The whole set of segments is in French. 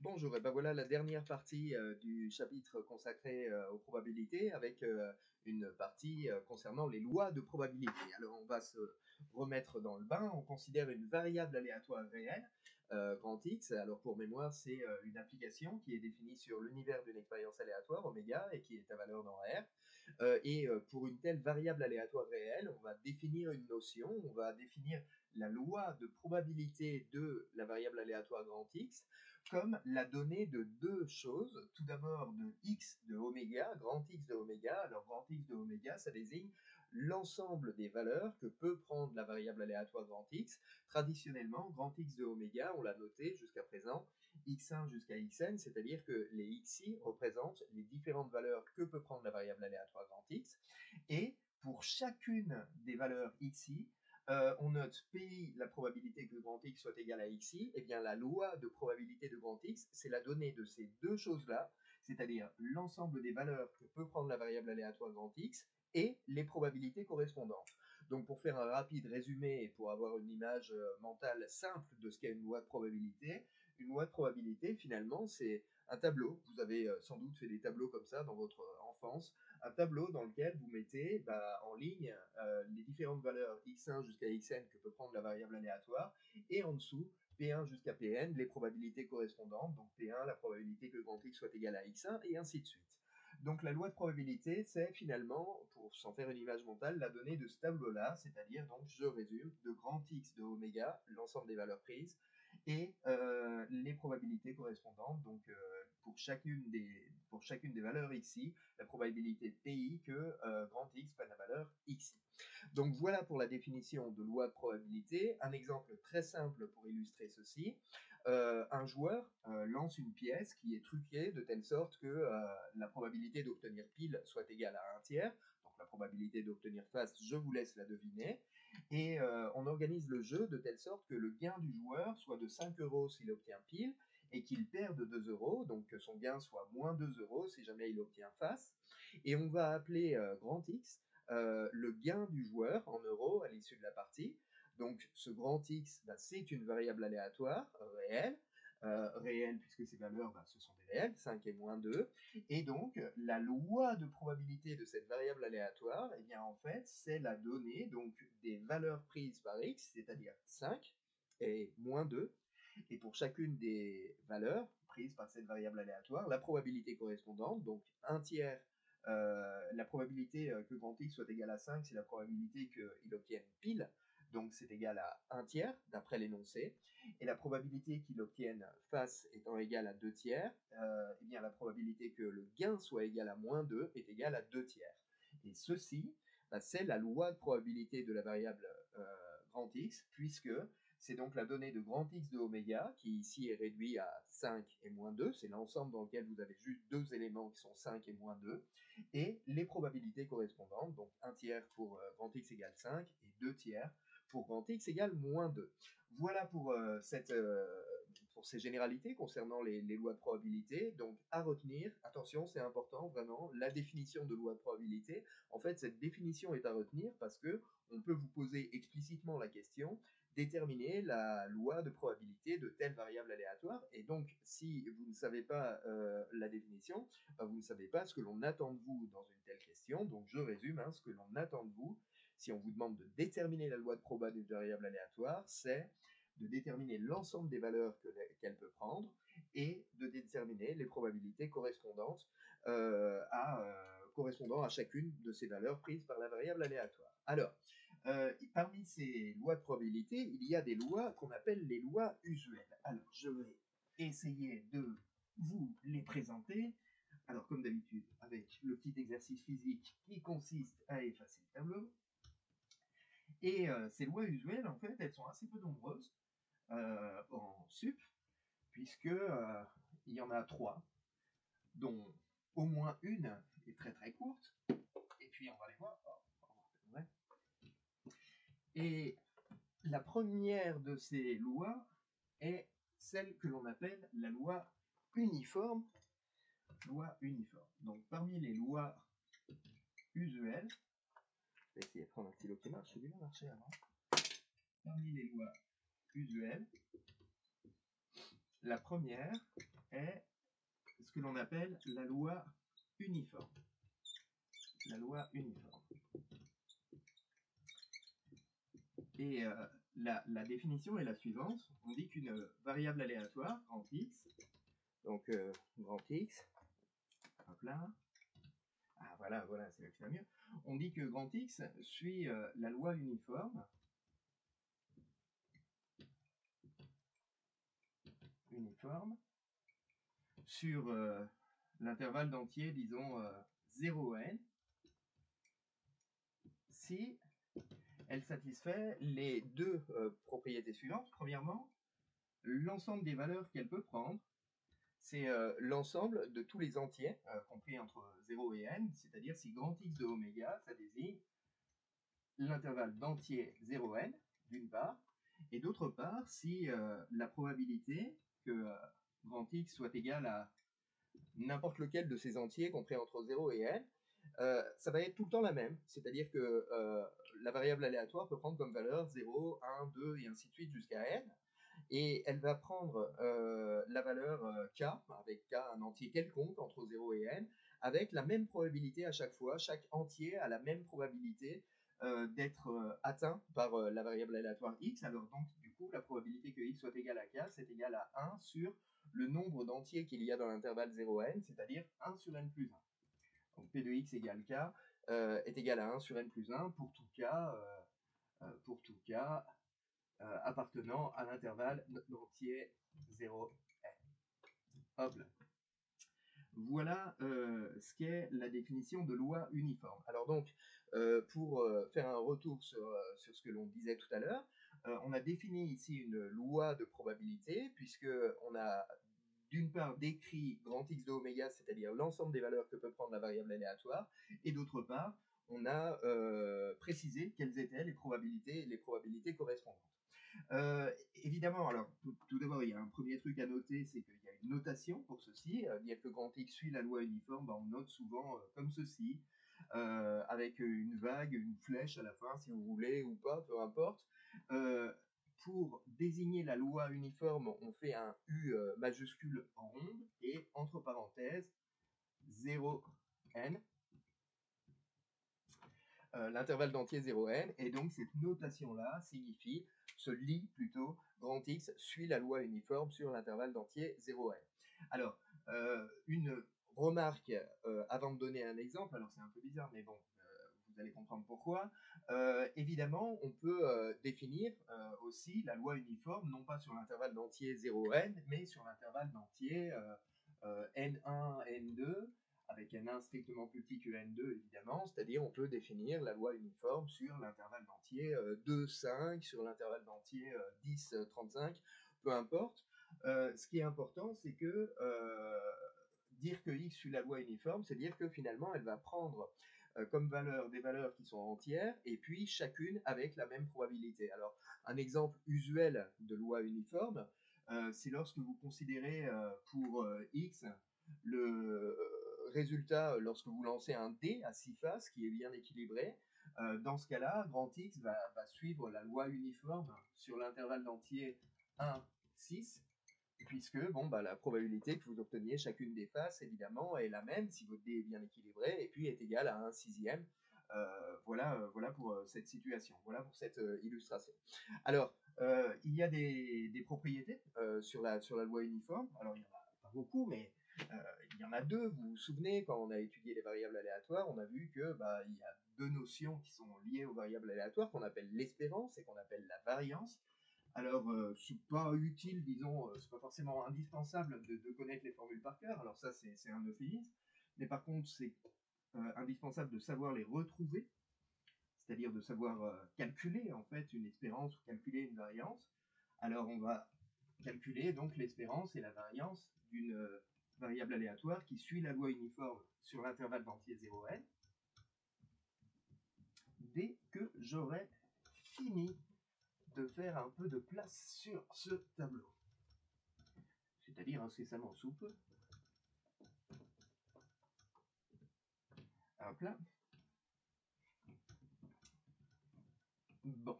Bonjour, et ben voilà la dernière partie du chapitre consacré aux probabilités avec une partie concernant les lois de probabilité. Alors on va se remettre dans le bain, on considère une variable aléatoire réelle, grand X. Alors pour mémoire, c'est une application qui est définie sur l'univers d'une expérience aléatoire, oméga, et qui est à valeur dans R. Pour une telle variable aléatoire réelle, on va définir une notion, on va définir la loi de probabilité de la variable aléatoire grand X comme la donnée de deux choses. Tout d'abord de x de oméga, grand X de oméga. Alors grand X de oméga, ça désigne l'ensemble des valeurs que peut prendre la variable aléatoire grand X. Traditionnellement, grand X de oméga, on l'a noté jusqu'à présent, x1 jusqu'à xn, c'est-à-dire que les xi représentent les différentes valeurs que peut prendre la variable aléatoire grand X. Et pour chacune des valeurs xi, on note PI, la probabilité que grand X soit égal à XI, et bien la loi de probabilité de grand X, c'est la donnée de ces deux choses-là, c'est-à-dire l'ensemble des valeurs que peut prendre la variable aléatoire grand X et les probabilités correspondantes. Donc pour faire un rapide résumé et pour avoir une image mentale simple de ce qu'est une loi de probabilité finalement c'est un tableau. Vous avez sans doute fait des tableaux comme ça dans votre enfance, un tableau dans lequel vous mettez en ligne les différentes valeurs x1 jusqu'à xn que peut prendre la variable aléatoire, et en dessous, P1 jusqu'à Pn, les probabilités correspondantes, donc P1, la probabilité que grand X soit égal à x1, et ainsi de suite. Donc la loi de probabilité, c'est finalement, pour s'en faire une image mentale, la donnée de ce tableau-là, c'est-à-dire, donc je résume, de grand X de oméga, l'ensemble des valeurs prises, et les probabilités correspondantes, donc pour chacune des valeurs xi, la probabilité PI que grand X prenne la valeur xi. Donc voilà pour la définition de loi de probabilité. Un exemple très simple pour illustrer ceci. Un joueur lance une pièce qui est truquée de telle sorte que la probabilité d'obtenir pile soit égale à 1 tiers. Donc la probabilité d'obtenir face, je vous laisse la deviner. Et on organise le jeu de telle sorte que le gain du joueur soit de 5 € s'il obtient pile, et qu'il perde 2 €, donc que son gain soit moins 2 € si jamais il obtient face. Et on va appeler grand X le gain du joueur en euros à l'issue de la partie. Donc ce grand X, c'est une variable aléatoire réelle puisque ces valeurs, ce sont des réels, 5 et moins 2. Et donc la loi de probabilité de cette variable aléatoire, eh bien en fait, c'est la donnée donc des valeurs prises par X, c'est-à-dire 5 et moins 2. Et pour chacune des valeurs prises par cette variable aléatoire, la probabilité correspondante, donc 1 tiers, la probabilité que grand X soit égal à 5, c'est la probabilité qu'il obtienne pile, donc c'est égal à 1 tiers, d'après l'énoncé. Et la probabilité qu'il obtienne face étant égale à 2 tiers, eh bien la probabilité que le gain soit égal à moins 2 est égale à 2 tiers. Et ceci, c'est la loi de probabilité de la variable grand X, puisque c'est donc la donnée de grand X de oméga, qui ici est réduit à 5 et moins 2, c'est l'ensemble dans lequel vous avez juste deux éléments qui sont 5 et moins 2, et les probabilités correspondantes, donc 1 tiers pour grand X égale 5, et 2 tiers pour grand X égale moins 2. Voilà pour ces généralités concernant les lois de probabilité. Donc à retenir, attention, c'est important vraiment, la définition de loi de probabilité. En fait, cette définition est à retenir parce que on peut vous poser explicitement la question: déterminer la loi de probabilité de telle variable aléatoire. Et donc, si vous ne savez pas la définition, vous ne savez pas ce que l'on attend de vous dans une telle question. Donc, je résume, ce que l'on attend de vous, si on vous demande de déterminer la loi de proba d'une variable aléatoire, c'est de déterminer l'ensemble des valeurs qu'elle peut prendre et de déterminer les probabilités correspondantes correspondant à chacune de ces valeurs prises par la variable aléatoire. Alors, parmi ces lois de probabilité, il y a des lois qu'on appelle les lois usuelles. Alors, je vais essayer de vous les présenter. Alors, comme d'habitude, avec le petit exercice physique qui consiste à effacer le tableau. Et ces lois usuelles, en fait, elles sont assez peu nombreuses en sup, puisque il y en a 3, dont au moins une est très très courte. Et puis, on va les voir. Et la première de ces lois est celle que l'on appelle la loi uniforme. Loi uniforme. Donc parmi les lois usuelles, je vais essayer de prendre un stylo qui marche, celui-là marchait avant. Parmi les lois usuelles, la première est ce que l'on appelle la loi uniforme. La loi uniforme. Et la définition est la suivante. On dit qu'une variable aléatoire, grand X, donc grand X, hop là, ah voilà, c'est là que ça va mieux. On dit que grand X suit la loi uniforme, sur l'intervalle d'entier, disons 0n, si elle satisfait les deux propriétés suivantes. Premièrement, l'ensemble des valeurs qu'elle peut prendre, c'est l'ensemble de tous les entiers compris entre 0 et n, c'est-à-dire si grand X de oméga, ça désigne l'intervalle d'entier 0n, d'une part, et d'autre part, si la probabilité que grand X soit égal à n'importe lequel de ces entiers compris entre 0 et n, ça va être tout le temps la même, c'est-à-dire que la variable aléatoire peut prendre comme valeur 0, 1, 2 et ainsi de suite jusqu'à n, et elle va prendre la valeur k, avec k un entier quelconque entre 0 et n, avec la même probabilité à chaque fois, chaque entier a la même probabilité d'être atteint par la variable aléatoire x. Alors donc du coup la probabilité que x soit égal à k, c'est égal à 1 sur le nombre d'entiers qu'il y a dans l'intervalle 0n, c'est-à-dire 1 sur n plus 1. Donc p de x égale k est égal à 1 sur n plus 1 pour tout k appartenant à l'intervalle d'entier 0n. Hop là. Voilà ce qu'est la définition de loi uniforme. Alors donc, pour faire un retour sur ce que l'on disait tout à l'heure, on a défini ici une loi de probabilité, puisque on a d'une part décrit grand X de oméga, c'est-à-dire l'ensemble des valeurs que peut prendre la variable aléatoire, et d'autre part, on a précisé quelles étaient les probabilités correspondantes. Évidemment, alors tout d'abord, il y a un premier truc à noter, c'est qu'il y a une notation pour ceci. Dire que grand X suit la loi uniforme, on note souvent comme ceci, avec une vague, une flèche à la fin, si vous voulez, ou pas, peu importe. Pour désigner la loi uniforme, on fait un U majuscule rond et entre parenthèses 0n. L'intervalle d'entier 0n, et donc cette notation-là signifie, se lit plutôt, grand X suit la loi uniforme sur l'intervalle d'entier 0n. Alors, une remarque avant de donner un exemple, alors c'est un peu bizarre, mais bon, vous allez comprendre pourquoi. Évidemment, on peut définir aussi la loi uniforme, non pas sur l'intervalle d'entier 0n, mais sur l'intervalle d'entier n1, n2, avec n1 strictement plus petit que n2 évidemment, c'est-à-dire on peut définir la loi uniforme sur l'intervalle d'entier 2, 5, sur l'intervalle d'entier 10, 35, peu importe. Ce qui est important, c'est que dire que x suit la loi uniforme, c'est dire que finalement elle va prendre comme valeur des valeurs qui sont entières, et puis chacune avec la même probabilité. Alors, un exemple usuel de loi uniforme, c'est lorsque vous considérez pour x le résultat lorsque vous lancez un dé à 6 faces qui est bien équilibré. Dans ce cas-là, grand X va suivre la loi uniforme sur l'intervalle d'entier 1, 6, puisque la probabilité que vous obteniez chacune des faces, évidemment, est la même si votre dé est bien équilibré, et puis est égale à 1 sixième. Voilà pour cette situation, voilà pour cette illustration. Alors, il y a des propriétés sur la loi uniforme. Alors, il n'y en a pas beaucoup, mais il y en a deux. Vous vous souvenez, quand on a étudié les variables aléatoires, on a vu que il y a deux notions qui sont liées aux variables aléatoires, qu'on appelle l'espérance et qu'on appelle la variance. Alors, c'est pas utile, disons, c'est pas forcément indispensable de connaître les formules par cœur, alors ça c'est un euphémisme, mais par contre c'est indispensable de savoir les retrouver, c'est-à-dire de savoir calculer en fait une espérance ou calculer une variance. Alors on va calculer donc l'espérance et la variance d'une variable aléatoire qui suit la loi uniforme sur l'intervalle d'entier 0n, dès que j'aurai fini de faire un peu de place sur ce tableau. C'est-à-dire incessamment sous peu. Hop là. Bon,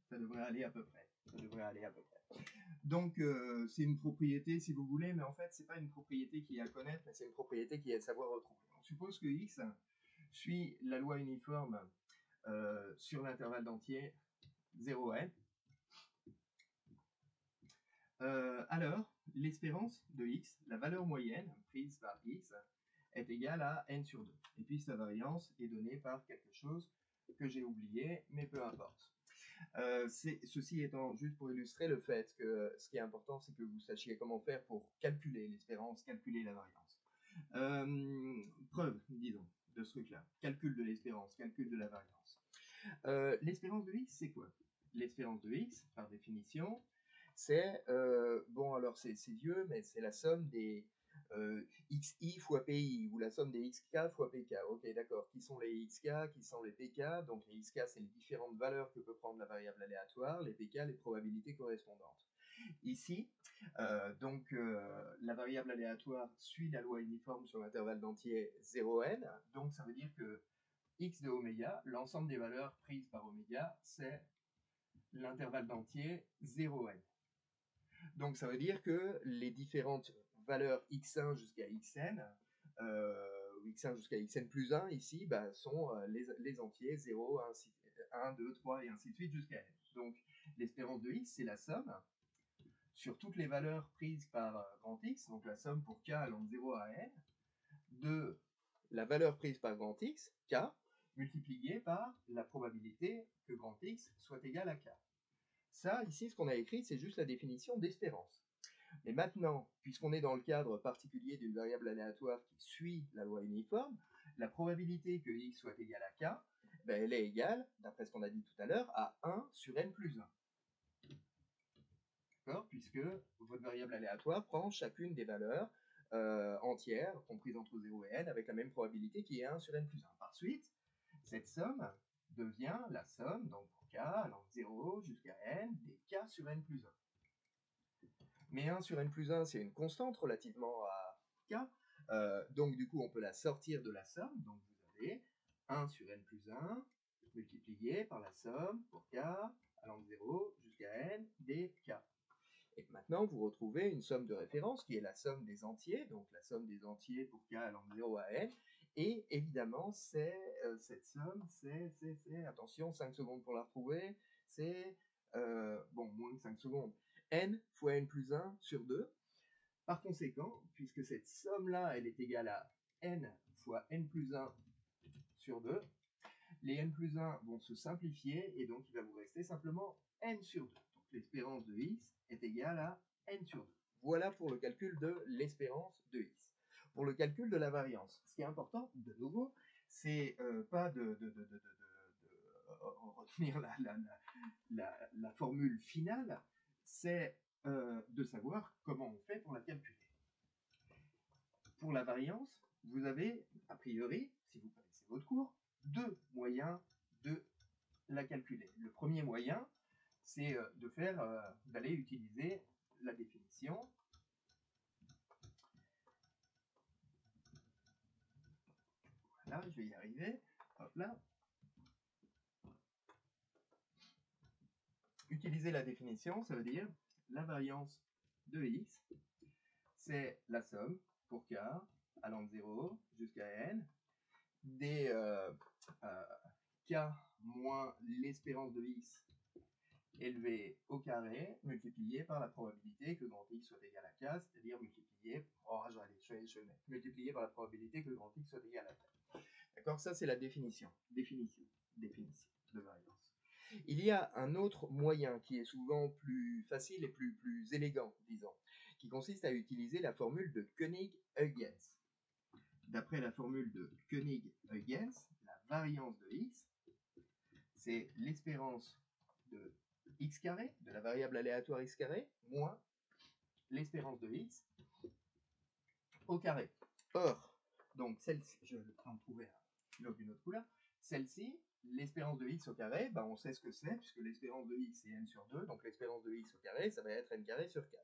ça devrait aller à peu près. Ça devrait aller à peu près. Donc, c'est une propriété, si vous voulez, mais en fait, c'est pas une propriété qui est à connaître, mais c'est une propriété qui est à savoir retrouver. On suppose que x suit la loi uniforme sur l'intervalle d'entier 0n. Alors, l'espérance de x, la valeur moyenne prise par x, est égale à n sur 2. Et puis sa variance est donnée par quelque chose que j'ai oublié, mais peu importe. Ceci étant juste pour illustrer le fait que ce qui est important, c'est que vous sachiez comment faire pour calculer l'espérance, calculer la variance. Preuve, disons, de ce truc-là. Calcul de l'espérance, calcul de la variance. L'espérance de x, c'est quoi? L'espérance de x, par définition, c'est, bon alors c'est vieux, mais c'est la somme des xi fois pi, ou la somme des xk fois pk. Ok, d'accord. Qui sont les xk, qui sont les pk? Donc les xk, c'est les différentes valeurs que peut prendre la variable aléatoire, les pk, les probabilités correspondantes. Ici, la variable aléatoire suit la loi uniforme sur l'intervalle d'entier 0n, donc ça veut dire que x de oméga, l'ensemble des valeurs prises par oméga, c'est l'intervalle d'entier 0n. Donc ça veut dire que les différentes valeurs x1 jusqu'à xn, x1 jusqu'à xn plus 1 ici, sont les entiers 0, 1, 2, 3 et ainsi de suite jusqu'à n. Donc l'espérance de x, c'est la somme sur toutes les valeurs prises par grand x, donc la somme pour k allant de 0 à n, de la valeur prise par grand x, k, multipliée par la probabilité que grand x soit égal à k. Ça, ici, ce qu'on a écrit, c'est juste la définition d'espérance. Mais maintenant, puisqu'on est dans le cadre particulier d'une variable aléatoire qui suit la loi uniforme, la probabilité que x soit égal à k, elle est égale, d'après ce qu'on a dit tout à l'heure, à 1 sur n plus 1. D'accord? Puisque votre variable aléatoire prend chacune des valeurs entières, comprises entre 0 et n, avec la même probabilité qui est 1 sur n plus 1. Par suite, cette somme devient la somme, donc pour k allant de 0 jusqu'à n, des k sur n plus 1. Mais 1 sur n plus 1, c'est une constante relativement à k, donc du coup on peut la sortir de la somme, donc vous avez 1 sur n plus 1 multiplié par la somme pour k allant de 0 jusqu'à n des k. Et maintenant vous retrouvez une somme de référence qui est la somme des entiers, donc la somme des entiers pour k allant de 0 à n, et évidemment cette somme, c'est, attention, 5 secondes pour la retrouver, c'est, moins que 5 secondes, n fois n plus 1 sur 2. Par conséquent, puisque cette somme-là, elle est égale à n fois n plus 1 sur 2, les n plus 1 vont se simplifier, et donc il va vous rester simplement n sur 2. Donc l'espérance de x est égale à n sur 2. Voilà pour le calcul de l'espérance de x. Pour le calcul de la variance, ce qui est important, de nouveau, c'est pas de retenir la formule finale, c'est de savoir comment on fait pour la calculer. Pour la variance, vous avez, a priori, si vous connaissez votre cours, deux moyens de la calculer. Le premier moyen, c'est d'aller utiliser la définition. Voilà, je vais y arriver. Hop là. Utiliser la définition, ça veut dire la variance de x, c'est la somme pour k allant de 0 jusqu'à n des k moins l'espérance de x élevé au carré multiplié par la probabilité que grand x soit égal à k, c'est-à-dire multiplié par la probabilité que grand x soit égal à k. D'accord? Ça, c'est la définition de variance. Il y a un autre moyen qui est souvent plus facile et plus élégant, disons, qui consiste à utiliser la formule de Koenig-Huygens. D'après la formule de Koenig-Huygens, la variance de x, c'est l'espérance de x carré, de la variable aléatoire x carré, moins l'espérance de x au carré. Or, donc celle-ci, je vais en trouver un log d'une autre couleur, celle-ci, l'espérance de x au carré, on sait ce que c'est, puisque l'espérance de x c'est n sur 2, donc l'espérance de x au carré, ça va être n carré sur 4.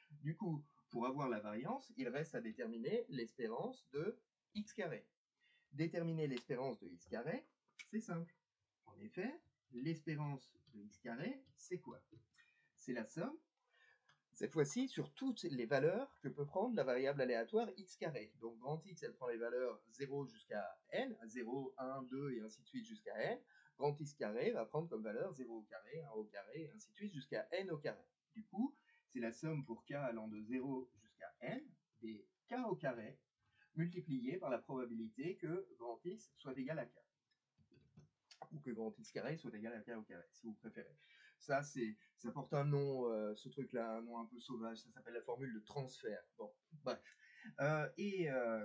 Du coup, pour avoir la variance, il reste à déterminer l'espérance de x carré. Déterminer l'espérance de x carré, c'est simple. En effet, l'espérance de x carré, c'est quoi? c'est la somme, cette fois-ci, sur toutes les valeurs que peut prendre la variable aléatoire x carré. Donc grand X, elle prend les valeurs 0 jusqu'à n, 0, 1, 2 et ainsi de suite jusqu'à n. Grand X carré va prendre comme valeur 0 au carré, 1 au carré, et ainsi de suite jusqu'à n au carré. Du coup, c'est la somme pour k allant de 0 jusqu'à n des k au carré multiplié par la probabilité que grand X soit égal à k. Ou que grand X carré soit égal à k au carré, si vous préférez. Ça porte un nom, ce truc-là, un nom un peu sauvage, ça s'appelle la formule de transfert. Bon, bref.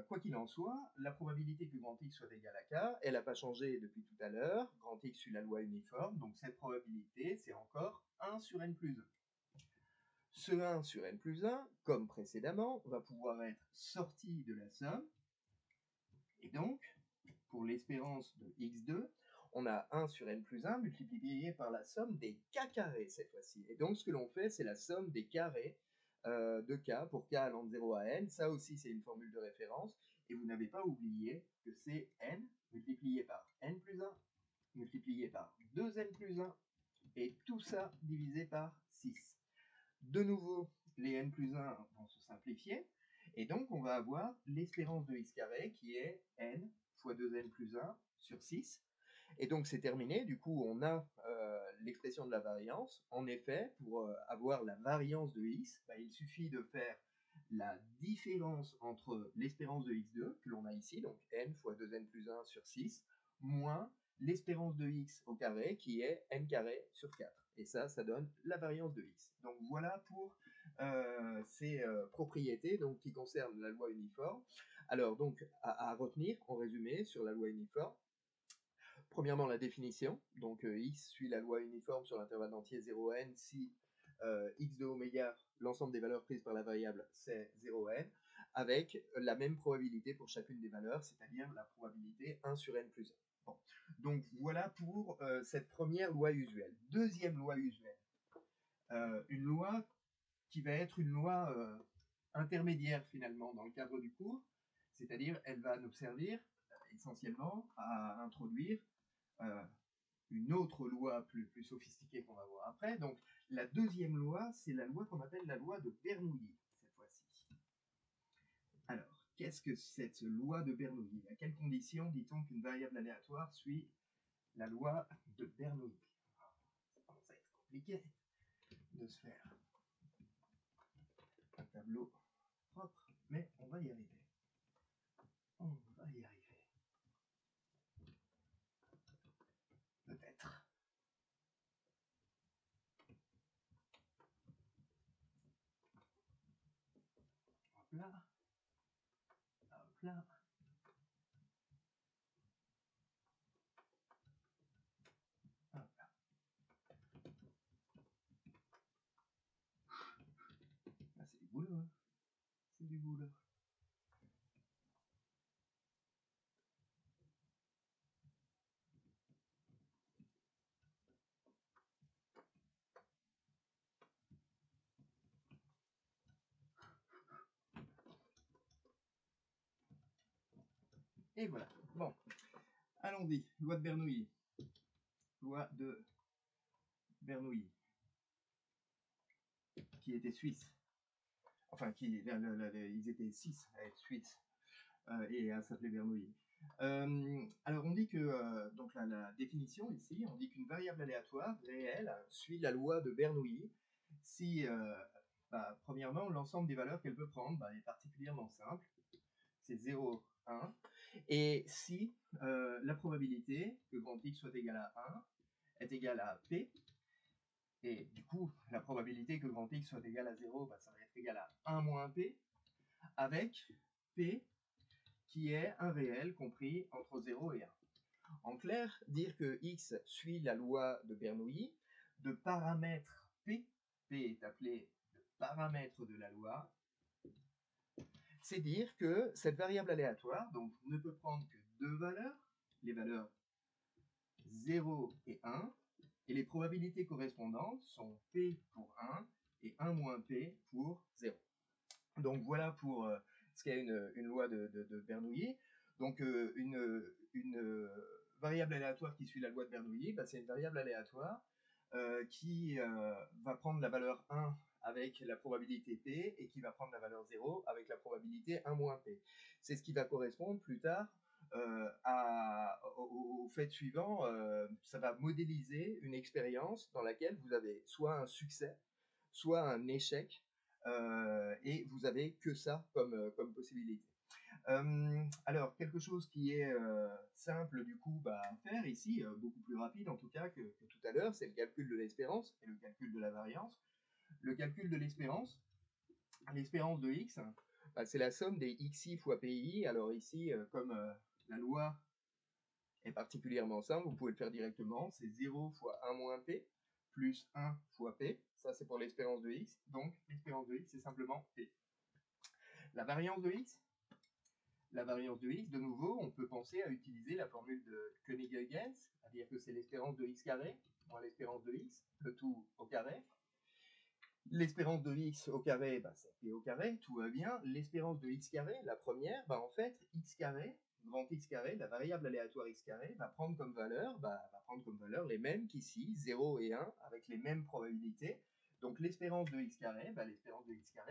Quoi qu'il en soit, la probabilité que grand X soit égal à k, elle n'a pas changé depuis tout à l'heure. Grand X suit la loi uniforme, donc cette probabilité, c'est encore 1 sur n plus 1. Ce 1 sur n plus 1, comme précédemment, va pouvoir être sorti de la somme. Et donc, pour l'espérance de x2, on a 1 sur n plus 1 multiplié par la somme des k carrés cette fois-ci. Et donc ce que l'on fait, c'est la somme des carrés de k pour k allant de 0 à n. Ça aussi, c'est une formule de référence. Et vous n'avez pas oublié que c'est n multiplié par n plus 1 multiplié par 2n plus 1 et tout ça divisé par 6. De nouveau, les n plus 1 vont se simplifier. Et donc, on va avoir l'espérance de x carré qui est n fois 2n plus 1 sur 6. Et donc, c'est terminé. Du coup, on a l'expression de la variance. En effet, pour avoir la variance de x, il suffit de faire la différence entre l'espérance de x2, que l'on a ici, donc n fois 2n plus 1 sur 6, moins l'espérance de x au carré, qui est n carré sur 4. Et ça donne la variance de x. Donc voilà pour ces propriétés donc, qui concernent la loi uniforme. Alors, donc, à retenir, en résumé, sur la loi uniforme, premièrement, la définition. Donc, x suit la loi uniforme sur l'intervalle entier 0n si x de oméga, l'ensemble des valeurs prises par la variable, c'est 0n, avec la même probabilité pour chacune des valeurs, c'est-à-dire la probabilité 1 sur n plus 1. Bon. Donc, voilà pour cette première loi usuelle. Deuxième loi usuelle. Une loi qui va être une loi intermédiaire, finalement, dans le cadre du cours, c'est-à-dire elle va nous servir essentiellement à introduire une autre loi plus sophistiquée qu'on va voir après. Donc, la deuxième loi, c'est la loi qu'on appelle la loi de Bernoulli, cette fois-ci. Alors, qu'est-ce que cette loi de Bernoulli? À quelles conditions dit-on qu'une variable aléatoire suit la loi de Bernoulli? Ça commence à être compliqué de se faire un tableau propre, mais on va y arriver. On va y arriver. Peut-être. Hop là. Hop là. Hop là. Ah, c'est du boulot, hein. C'est du boulot. Et voilà. Bon. Allons-y. Loi de Bernoulli. Loi de Bernoulli. Qui était suisse. Enfin, ils étaient 6 à être suisses et à s'appeler Bernoulli. Alors, on dit que, donc la définition ici, on dit qu'une variable aléatoire réelle suit la loi de Bernoulli si, premièrement, l'ensemble des valeurs qu'elle peut prendre est particulièrement simple. C'est 0, 1. Et si la probabilité que grand X soit égal à 1 est égale à P, et du coup, la probabilité que grand X soit égal à 0, ça va être égal à 1 moins P, avec P qui est un réel compris entre 0 et 1. En clair, dire que X suit la loi de Bernoulli, de paramètre P est appelé le paramètre de la loi, c'est dire que cette variable aléatoire donc, ne peut prendre que deux valeurs, les valeurs 0 et 1, et les probabilités correspondantes sont P pour 1 et 1 moins P pour 0. Donc voilà pour ce qu'est une loi de Bernoulli. Donc une variable aléatoire qui suit la loi de Bernoulli, c'est une variable aléatoire qui va prendre la valeur 1 avec la probabilité P et qui va prendre la valeur 0 avec la probabilité 1 moins P. C'est ce qui va correspondre plus tard au fait suivant. Ça va modéliser une expérience dans laquelle vous avez soit un succès, soit un échec, et vous avez que ça comme possibilité. Alors, quelque chose qui est simple du coup à faire ici, beaucoup plus rapide en tout cas que tout à l'heure, c'est le calcul de l'espérance et le calcul de la variance. Le calcul de l'espérance de x, c'est la somme des xi fois pi. Alors ici, comme la loi est particulièrement simple, vous pouvez le faire directement, c'est 0 fois 1 moins p plus 1 fois p, ça c'est pour l'espérance de x, donc l'espérance de x c'est simplement p. La variance de x, de nouveau, on peut penser à utiliser la formule de Koenig-Huygens, c'est-à-dire que c'est l'espérance de x carré moins l'espérance de x, le tout au carré. L'espérance de x au carré, c'est p au carré, tout va bien. L'espérance de x carré, la première, en fait, x carré, grand X carré, la variable aléatoire x carré, va prendre comme valeur, les mêmes qu'ici, 0 et 1, avec les mêmes probabilités. Donc l'espérance de x carré,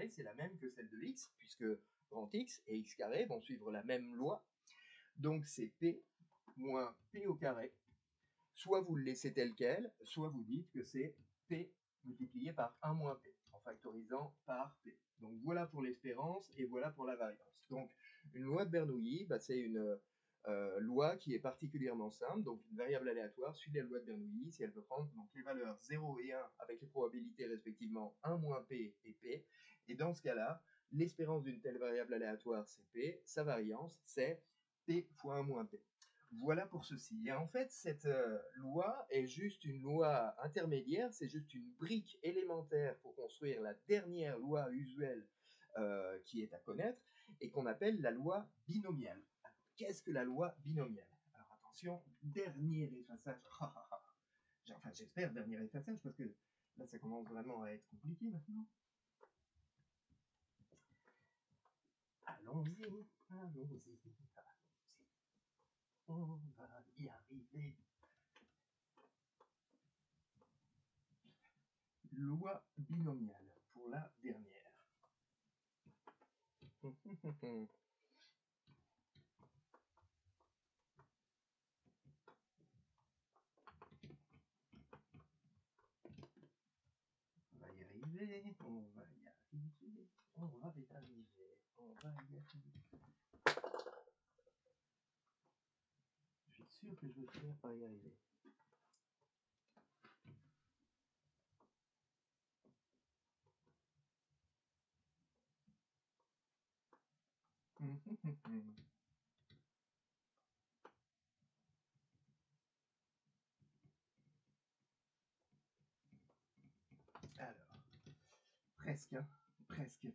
c'est la même que celle de x, puisque grand X et x carré vont suivre la même loi. Donc c'est p moins p au carré. Soit vous le laissez tel quel, soit vous dites que c'est p multiplié par 1 moins p, en factorisant par p. Donc voilà pour l'espérance et voilà pour la variance. Donc une loi de Bernoulli, c'est une loi qui est particulièrement simple. Donc une variable aléatoire suit la loi de Bernoulli si elle peut prendre donc, les valeurs 0 et 1 avec les probabilités respectivement 1 moins p et p. Et dans ce cas-là, l'espérance d'une telle variable aléatoire c'est p, sa variance c'est p fois 1 moins p. Voilà pour ceci. Et en fait, cette loi est juste une loi intermédiaire, c'est juste une brique élémentaire pour construire la dernière loi usuelle qui est à connaître et qu'on appelle la loi binomiale. Alors, qu'est-ce que la loi binomiale? Alors attention, dernier effaçage. Enfin, j'espère dernier effaçage parce que là, ça commence vraiment à être compliqué maintenant. Allons-y, allons-y. On va y arriver. Loi binomiale pour la dernière. On va y arriver, on va y arriver, on va y arriver, on va y arriver. Je suis sûr que je vais finir par y arriver. Alors, presque, hein. Presque.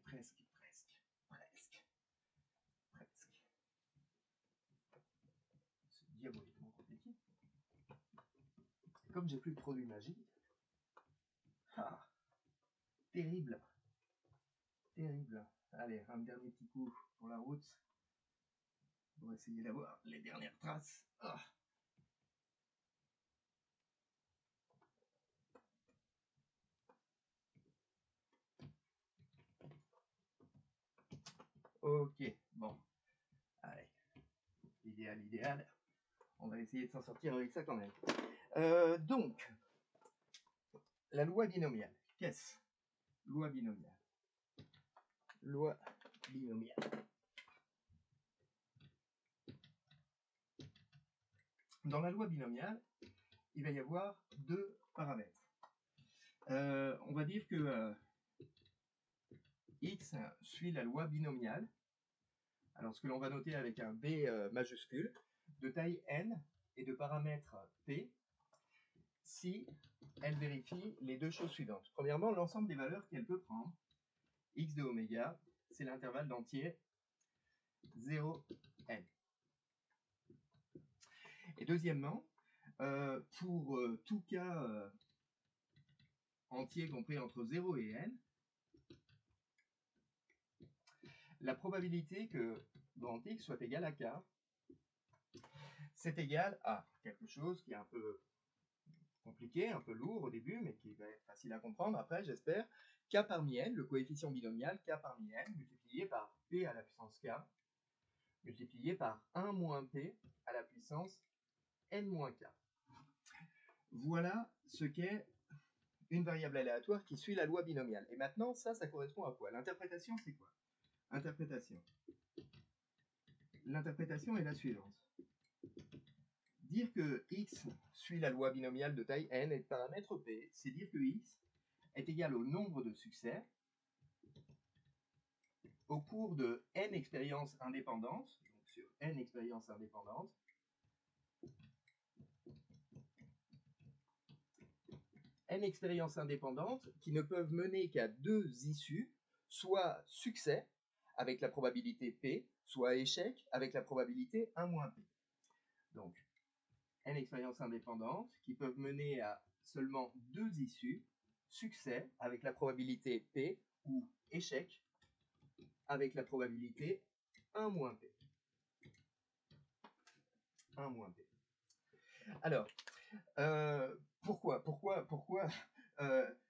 C'est diaboliquement compliqué. Et comme j'ai plus trop de magie, terrible. Allez, un dernier petit coup pour la route. On va essayer d'avoir les dernières traces. Ok, bon. Allez. L'idéal. On va essayer de s'en sortir avec ça quand même. Donc, la loi binomiale. Qu'est-ce? Loi binomiale. Dans la loi binomiale, il va y avoir deux paramètres. On va dire que x suit la loi binomiale. Alors, ce que l'on va noter avec un B majuscule, de taille n et de paramètre p, si elle vérifie les deux choses suivantes. Premièrement, l'ensemble des valeurs qu'elle peut prendre. X de oméga, c'est l'intervalle d'entier 0, n. Et deuxièmement, pour tout cas entier compris entre 0 et n, la probabilité que grand X soit égal à K, c'est égal à quelque chose qui est un peu compliqué, un peu lourd au début, mais qui va être facile à comprendre après, j'espère. K parmi n, le coefficient binomial K parmi n, multiplié par p à la puissance k, multiplié par 1 moins p à la puissance n moins k. Voilà ce qu'est une variable aléatoire qui suit la loi binomiale. Et maintenant, ça correspond à quoi? L'interprétation, c'est quoi? L'interprétation est la suivante. Dire que x suit la loi binomiale de taille n et de paramètre p, c'est dire que x est égal au nombre de succès au cours de n expériences indépendantes, donc sur n expériences indépendantes, n expériences indépendantes qui ne peuvent mener qu'à deux issues, soit succès avec la probabilité P, soit échec avec la probabilité 1 moins P. Donc, n expériences indépendantes qui peuvent mener à seulement deux issues, succès avec la probabilité P ou échec avec la probabilité 1 moins P. 1 moins P. Alors, pourquoi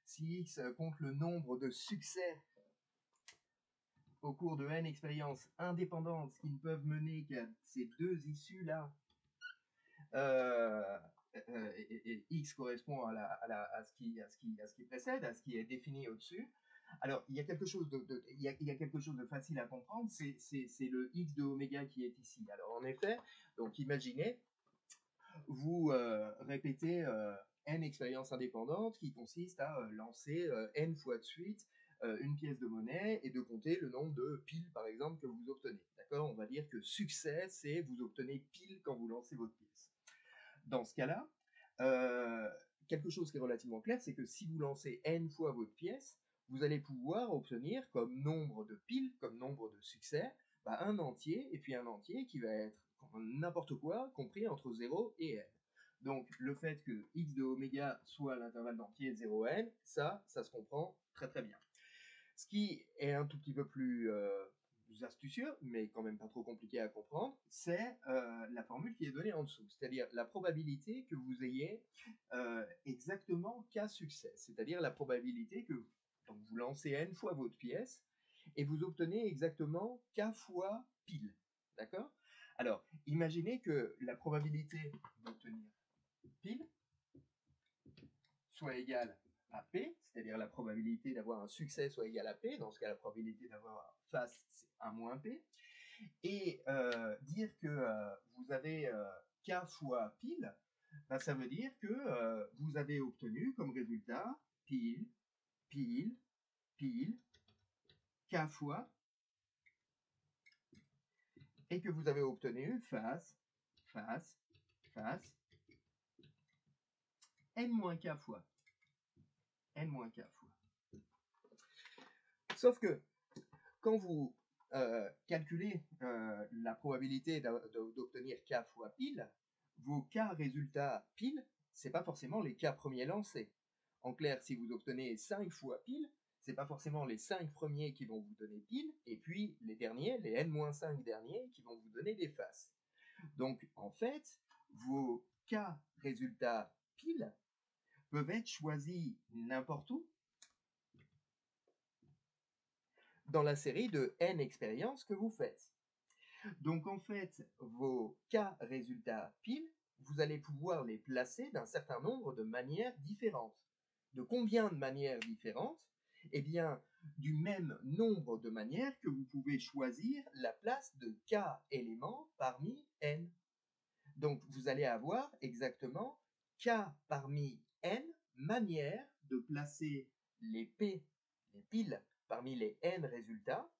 si x compte le nombre de succès au cours de n expériences indépendantes qui ne peuvent mener qu'à ces deux issues-là, et x correspond à ce qui précède, à ce qui est défini au-dessus. Alors, il y a quelque chose de facile à comprendre, c'est le x de oméga qui est ici. Alors, en effet, donc imaginez, vous répétez n expériences indépendantes qui consistent à lancer n fois de suite une pièce de monnaie et de compter le nombre de piles, par exemple, que vous obtenez. D'accord? On va dire que succès, c'est vous obtenez pile quand vous lancez votre pièce. Dans ce cas-là, quelque chose qui est relativement clair, c'est que si vous lancez n fois votre pièce, vous allez pouvoir obtenir comme nombre de piles, comme nombre de succès, un entier, et puis un entier qui va être n'importe quoi, compris entre 0 et n. Donc le fait que x de oméga soit l'intervalle d'entier 0n, ça se comprend très très bien. Ce qui est un tout petit peu plus astucieux, mais quand même pas trop compliqué à comprendre, c'est la formule qui est donnée en dessous, c'est-à-dire la probabilité que vous ayez exactement k succès, c'est-à-dire la probabilité que donc, vous lancez n fois votre pièce et vous obtenez exactement k fois pile, d'accord? Alors, imaginez que la probabilité d'obtenir pile soit égale à P, c'est-à-dire la probabilité d'avoir un succès soit égale à P, dans ce cas la probabilité d'avoir face c'est 1 moins P, et dire que vous avez K fois pile, ça veut dire que vous avez obtenu comme résultat pile, pile, pile, K fois, et que vous avez obtenu face, face, face, n-k fois. N-k fois. Sauf que quand vous calculez la probabilité d'obtenir k fois pile, vos k résultats pile, c'est pas forcément les k premiers lancés. En clair, si vous obtenez 5 fois pile, c'est pas forcément les 5 premiers qui vont vous donner pile, et puis les derniers, les n-5 derniers, qui vont vous donner des faces. Donc, en fait, vos k résultats pile peuvent être choisis n'importe où, dans la série de n expériences que vous faites. Donc en fait, vos cas résultats pile, vous allez pouvoir les placer d'un certain nombre de manières différentes. De combien de manières différentes? Eh bien, du même nombre de manières que vous pouvez choisir la place de k éléments parmi n. Donc vous allez avoir exactement k parmi n manières de placer les p, les piles, parmi les n résultats,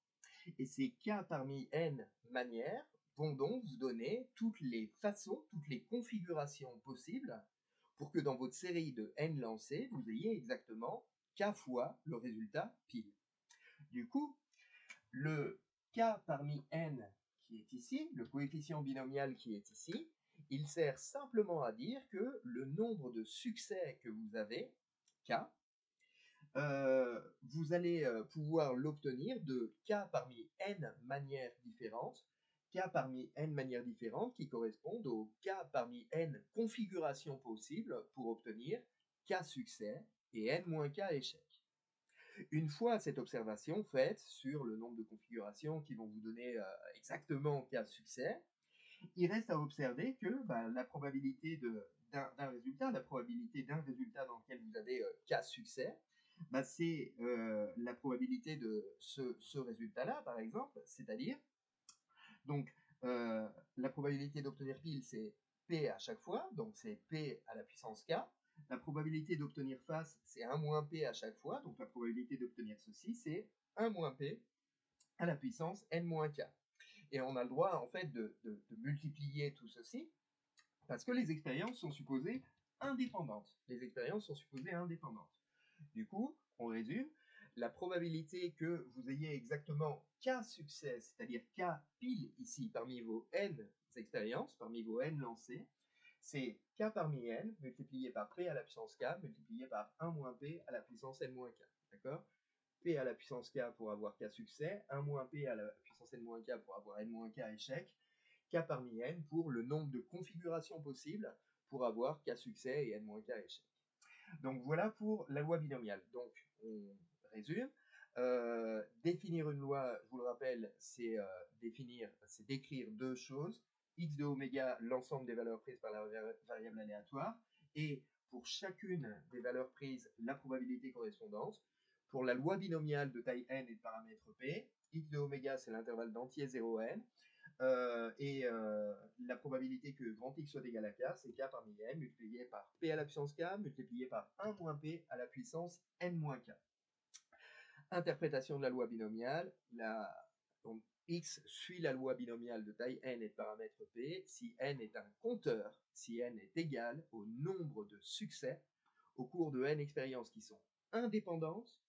et ces k parmi n manières vont donc vous donner toutes les façons, toutes les configurations possibles pour que dans votre série de n lancés, vous ayez exactement k fois le résultat pile. Du coup, le k parmi n qui est ici, le coefficient binomial qui est ici, il sert simplement à dire que le nombre de succès que vous avez, k, vous allez pouvoir l'obtenir de k parmi n manières différentes, k parmi n manières différentes qui correspondent aux k parmi n configurations possibles pour obtenir k succès et n-k échecs. Une fois cette observation faite sur le nombre de configurations qui vont vous donner exactement k succès, il reste à observer que la probabilité d'un résultat, la probabilité d'un résultat dans lequel vous avez k succès, c'est la probabilité de ce résultat-là, par exemple, c'est-à-dire, donc, la probabilité d'obtenir pile, c'est p à chaque fois, donc c'est p à la puissance k. La probabilité d'obtenir face, c'est 1 moins p à chaque fois, donc la probabilité d'obtenir ceci, c'est 1 moins p à la puissance n moins k. Et on a le droit, en fait, de multiplier tout ceci, parce que les expériences sont supposées indépendantes. Les expériences sont supposées indépendantes. Du coup, on résume, la probabilité que vous ayez exactement k succès, c'est-à-dire k pile ici parmi vos n expériences, parmi vos n lancées, c'est k parmi n multiplié par p à la puissance k multiplié par 1 moins p à la puissance n moins k. D'accord? P à la puissance k pour avoir k succès, 1 moins p à la puissance n moins k pour avoir n moins k échec, k parmi n pour le nombre de configurations possibles pour avoir k succès et n moins k échec. Donc voilà pour la loi binomiale. Donc on résume. Définir une loi, je vous le rappelle, c'est décrire deux choses. X de oméga, l'ensemble des valeurs prises par la variable aléatoire, et pour chacune des valeurs prises, la probabilité correspondante. Pour la loi binomiale de taille n et de paramètre p, x de oméga, c'est l'intervalle d'entier 0n, la probabilité que grand X soit égal à k, c'est k parmi n multiplié par p à la puissance k multiplié par 1 moins p à la puissance n moins k. Interprétation de la loi binomiale, donc x suit la loi binomiale de taille n et de paramètre p si n est un compteur, si n est égal au nombre de succès au cours de n expériences qui sont indépendantes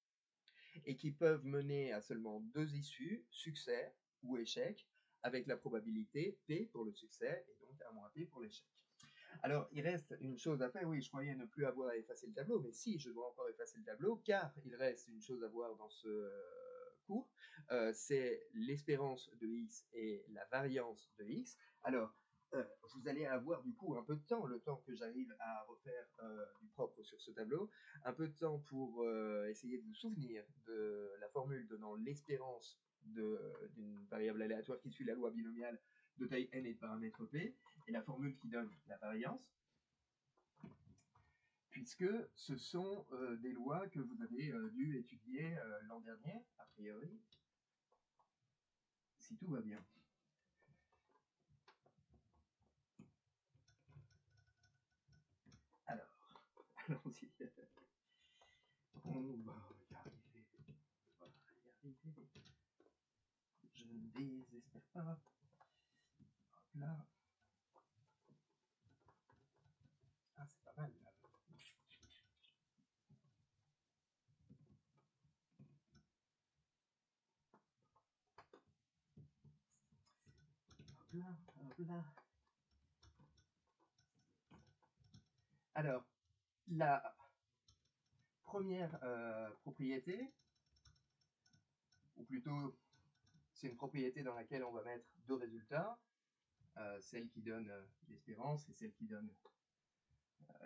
et qui peuvent mener à seulement deux issues, succès ou échec, avec la probabilité P pour le succès et donc 1 moins P pour l'échec. Alors, il reste une chose à faire. Oui, je croyais ne plus avoir à effacer le tableau, mais si, je dois encore effacer le tableau, car il reste une chose à voir dans ce cours, c'est l'espérance de x et la variance de x. Alors, vous allez avoir du coup un peu de temps, le temps que j'arrive à refaire du propre sur ce tableau, un peu de temps pour essayer de vous souvenir de la formule donnant l'espérance d'une variable aléatoire qui suit la loi binomiale de taille n et de paramètre p, et la formule qui donne la variance, puisque ce sont des lois que vous avez dû étudier l'an dernier, a priori, si tout va bien. Alors, allons-y. On va y arriver. Je ne désespère pas. Hop là. Ah, c'est pas mal là. Hop là, hop là. Alors, la première propriété, ou plutôt c'est une propriété dans laquelle on va mettre deux résultats, celle qui donne l'espérance et celle qui donne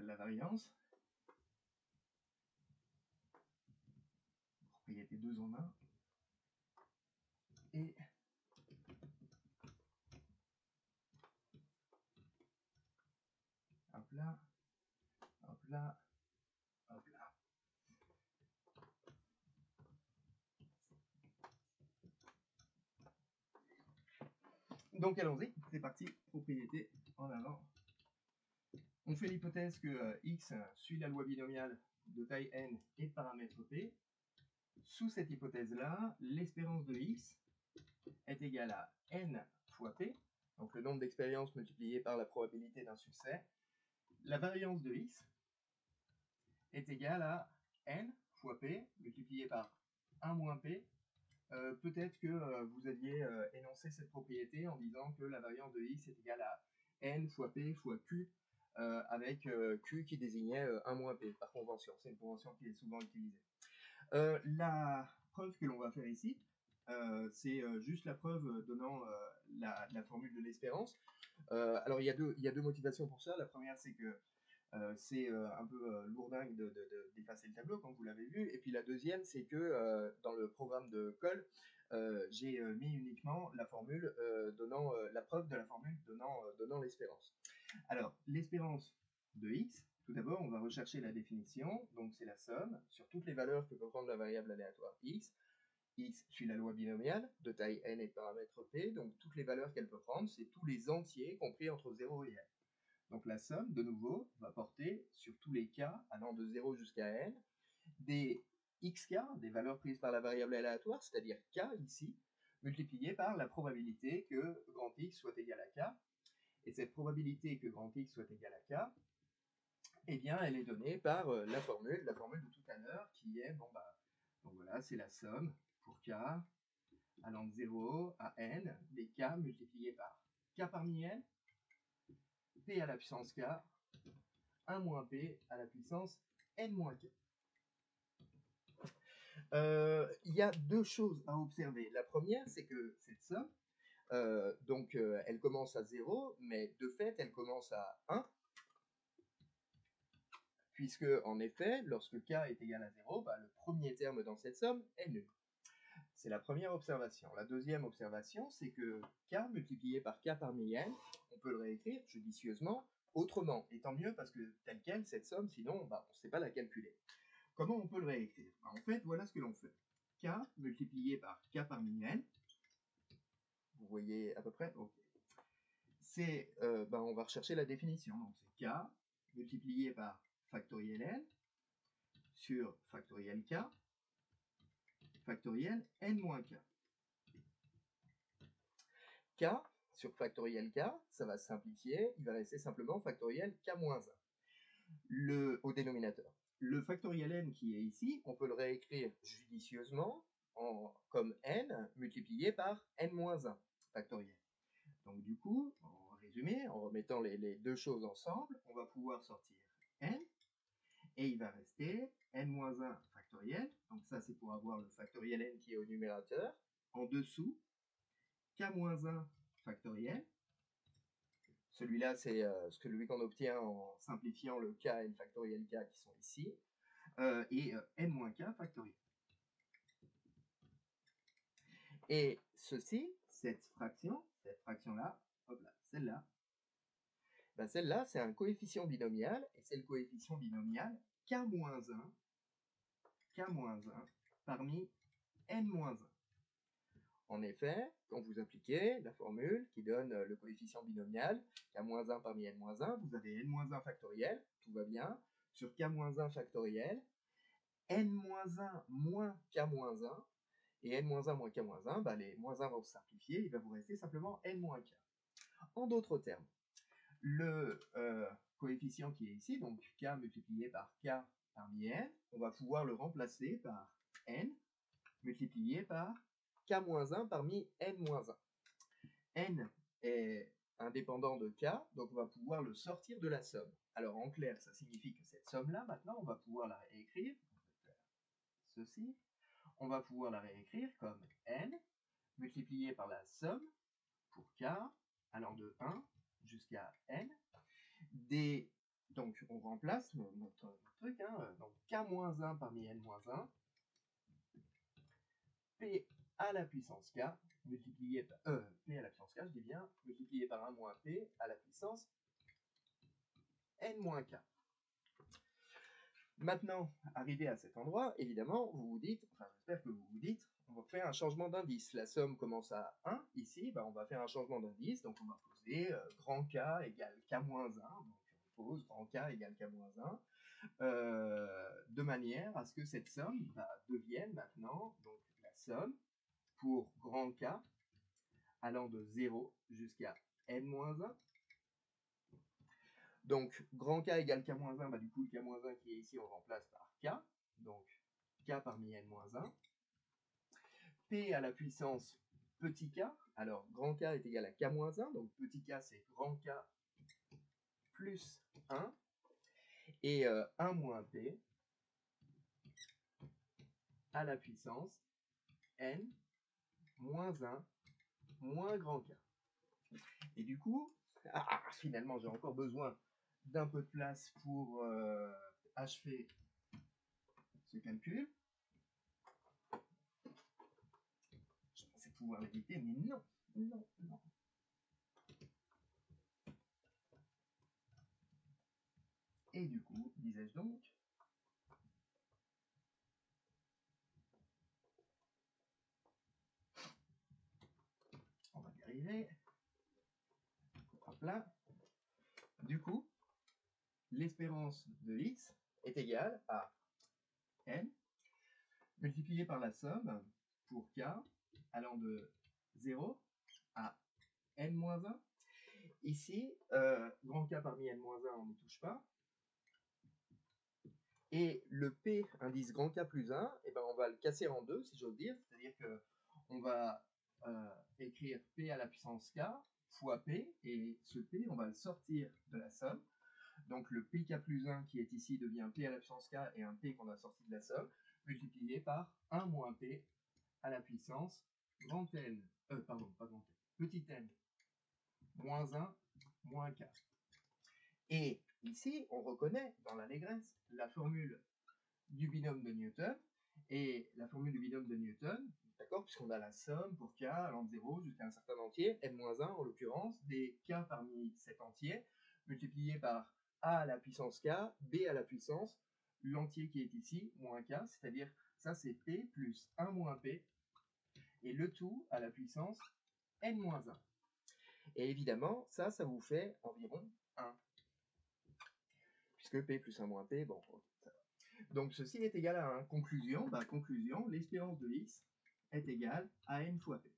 la variance. Propriété 2 en 1. Et hop là, hop là, hop là. Donc allons-y, c'est parti, propriété en avant. On fait l'hypothèse que x suit la loi binomiale de taille n et de paramètre p. Sous cette hypothèse-là, l'espérance de x est égale à n fois p, donc le nombre d'expériences multiplié par la probabilité d'un succès. La variance de x est égale à n fois p multiplié par 1 moins p. Peut-être que vous aviez énoncé cette propriété en disant que la variance de x est égale à n fois p fois q, avec q qui désignait 1 moins p par convention. C'est une convention qui est souvent utilisée. La preuve que l'on va faire ici, C'est juste la preuve donnant la formule de l'espérance. Alors il y a deux motivations pour ça. La première, c'est que c'est un peu lourdingue d'effacer le tableau, comme vous l'avez vu. Et puis la deuxième, c'est que dans le programme de colle, j'ai mis uniquement la formule donnant la preuve de la formule donnant l'espérance. Alors, l'espérance de x, tout d'abord, on va rechercher la définition. Donc c'est la somme sur toutes les valeurs que peut prendre la variable aléatoire x. X suit la loi binomiale de taille n et de paramètre p, donc toutes les valeurs qu'elle peut prendre, c'est tous les entiers compris entre 0 et n. Donc la somme, de nouveau, va porter sur tous les k allant de 0 jusqu'à n, des xk, des valeurs prises par la variable aléatoire, c'est-à-dire k ici, multiplié par la probabilité que grand X soit égal à k. Et cette probabilité que grand X soit égal à k, eh bien, elle est donnée par la formule de tout à l'heure, qui est, bon bah, donc voilà, c'est la somme pour k allant de 0 à n, des k multipliés par k parmi n, p à la puissance k, 1 moins p à la puissance n moins k. Il y a deux choses à observer. La première, c'est que cette somme, elle commence à 0, mais de fait, elle commence à 1, puisque, en effet, lorsque k est égal à 0, bah, le premier terme dans cette somme est nul. C'est la première observation. La deuxième observation, c'est que k multiplié par k parmi n, on peut le réécrire judicieusement autrement. Et tant mieux, parce que telle quelle, cette somme, sinon, bah, on ne sait pas la calculer. Comment on peut le réécrire? Bah, en fait, voilà ce que l'on fait. K multiplié par k parmi n, vous voyez à peu près, ok. C'est, on va rechercher la définition. Donc c'est k multiplié par factoriel n sur factoriel k, factoriel n moins k. K sur factoriel k, ça va se simplifier, il va rester simplement factoriel k moins 1 au dénominateur. Le factoriel n qui est ici, on peut le réécrire judicieusement comme n multiplié par n moins 1 factoriel. Donc du coup, en résumé, en remettant les deux choses ensemble, on va pouvoir sortir n, et il va rester n-1 factoriel, donc ça c'est pour avoir le factoriel n qui est au numérateur, en dessous, k-1 factoriel, celui-là c'est celui qu'on obtient en simplifiant le k et le factoriel k qui sont ici, et n-k factoriel. Et ceci, cette fraction-là, hop là, celle-là, ben celle-là, c'est un coefficient binomial, et c'est le coefficient binomial k-1 parmi n-1. En effet, quand vous appliquez la formule qui donne le coefficient binomial k-1 parmi n-1, vous avez n-1 factoriel, tout va bien, sur k-1 factoriel, n-1 moins k-1, et n-1 moins k-1, ben les moins 1 vont se simplifier, il va vous rester simplement n-k. En d'autres termes, le coefficient qui est ici, donc k multiplié par k parmi n, on va pouvoir le remplacer par n multiplié par k-1 parmi n-1. N est indépendant de k, donc on va pouvoir le sortir de la somme. Alors en clair, ça signifie que cette somme-là, maintenant, on va pouvoir la réécrire. On va faire ceci. On va pouvoir la réécrire comme n multiplié par la somme pour k allant de 1 jusqu'à n. Donc on remplace notre truc, hein, donc k-1 parmi n-1, p à la puissance k, multiplié par p à la puissance k, je dis bien, multiplié par 1 moins p à la puissance n-k. Maintenant, arrivé à cet endroit, évidemment, vous vous dites, enfin j'espère que vous vous dites, on va faire un changement d'indice. La somme commence à 1, ici, ben, on va faire un changement d'indice, donc on va poser grand K égale K-1, donc on pose grand K égale K-1, de manière à ce que cette somme devienne maintenant donc, la somme pour grand K allant de 0 jusqu'à n-1. Donc, grand K égale K-1, bah, du coup, le K-1 qui est ici, on remplace par K. Donc, K parmi N-1. P à la puissance petit k. Alors, grand K est égal à K-1. Donc, petit k, c'est grand K plus 1. Et 1 moins P à la puissance N moins 1 moins grand K. Et du coup, finalement, j'ai encore besoin d'un peu de place pour achever ce calcul. Je pensais pouvoir l'éviter, mais non, non, non. Et du coup, disais-je donc, on va y arriver. Hop là. Du coup, l'espérance de x est égale à n multiplié par la somme pour k allant de 0 à n-1. Ici, grand K parmi n-1, on n'y touche pas. Et le P indice grand K plus 1, eh ben on va le casser en deux, si j'ose dire. C'est-à-dire qu'on va écrire P à la puissance K fois P, et ce P, on va le sortir de la somme. Donc le PK plus 1 qui est ici devient P à la puissance K et un P qu'on a sorti de la somme, multiplié par 1 moins P à la puissance grand N, pardon, pas grand N, petit n, moins 1 moins K. Et ici, on reconnaît dans l'allégresse la formule du binôme de Newton, et la formule du binôme de Newton, d'accord, puisqu'on a la somme pour k allant de 0 jusqu'à un certain entier, n-1 en l'occurrence, des k parmi cet entier, multiplié par a à la puissance k, b à la puissance, l'entier qui est ici, moins k, c'est-à-dire ça c'est p plus 1 moins p, et le tout à la puissance n-1. Et évidemment, ça vous fait environ 1. Puisque p plus 1 moins p, bon, ça va. Donc ceci est égal à 1. Conclusion, conclusion, l'espérance de x est égale à n fois p.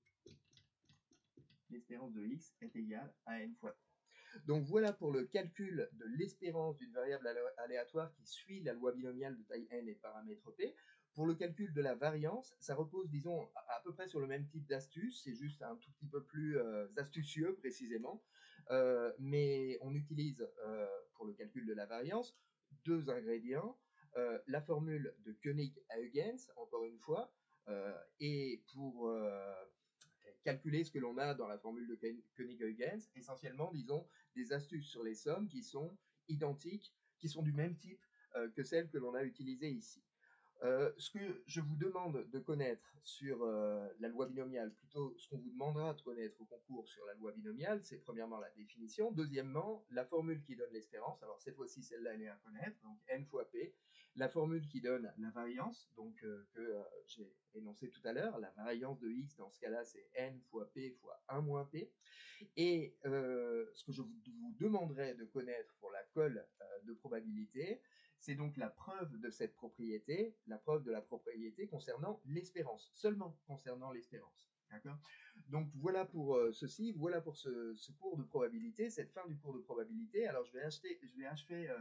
L'espérance de x est égale à n fois p. Donc voilà pour le calcul de l'espérance d'une variable aléatoire qui suit la loi binomiale de taille n et paramètre p. Pour le calcul de la variance, ça repose, disons, à peu près sur le même type d'astuce, c'est juste un tout petit peu plus astucieux précisément, mais on utilise pour le calcul de la variance deux ingrédients, la formule de Koenig-Huygens, encore une fois, et pour calculer ce que l'on a dans la formule de Koenig-Huygens, essentiellement, disons, des astuces sur les sommes qui sont identiques, qui sont du même type que celles que l'on a utilisées ici. Ce que je vous demande de connaître sur la loi binomiale, plutôt ce qu'on vous demandera de connaître au concours sur la loi binomiale, c'est premièrement la définition, deuxièmement la formule qui donne l'espérance, alors cette fois-ci celle-là elle est à connaître, donc n fois p, la formule qui donne la variance, donc que j'ai énoncé tout à l'heure, la variance de x dans ce cas-là c'est n fois p fois 1 moins p, et ce que je vous demanderai de connaître pour la colle de probabilité, c'est donc la preuve de cette propriété, la preuve de la propriété concernant l'espérance, seulement concernant l'espérance. D'accord ? Donc voilà pour ceci, voilà pour ce cours de probabilité, cette fin du cours de probabilité. Alors je vais achever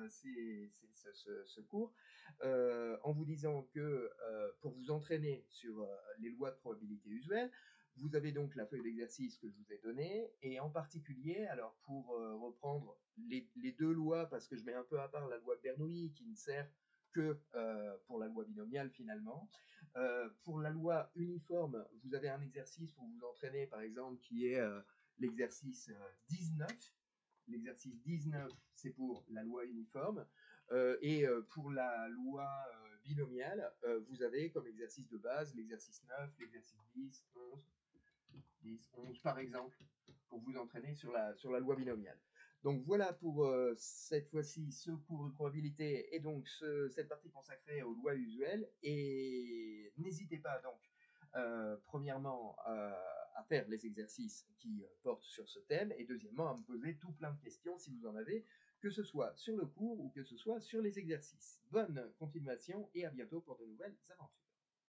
ce cours en vous disant que pour vous entraîner sur les lois de probabilité usuelles, vous avez donc la feuille d'exercice que je vous ai donnée, et en particulier, alors pour reprendre les deux lois, parce que je mets un peu à part la loi de Bernoulli, qui ne sert que pour la loi binomiale finalement. Pour la loi uniforme, vous avez un exercice pour vous entraîner, par exemple, qui est l'exercice 19. L'exercice 19, c'est pour la loi uniforme. Et pour la loi binomiale, vous avez comme exercice de base l'exercice 9, l'exercice 10, 11, par exemple, pour vous entraîner sur la loi binomiale. Donc voilà pour cette fois-ci ce cours de probabilité et donc cette partie consacrée aux lois usuelles. Et n'hésitez pas donc, premièrement, à faire les exercices qui portent sur ce thème, et deuxièmement à me poser tout plein de questions si vous en avez, que ce soit sur le cours ou que ce soit sur les exercices. Bonne continuation et à bientôt pour de nouvelles aventures.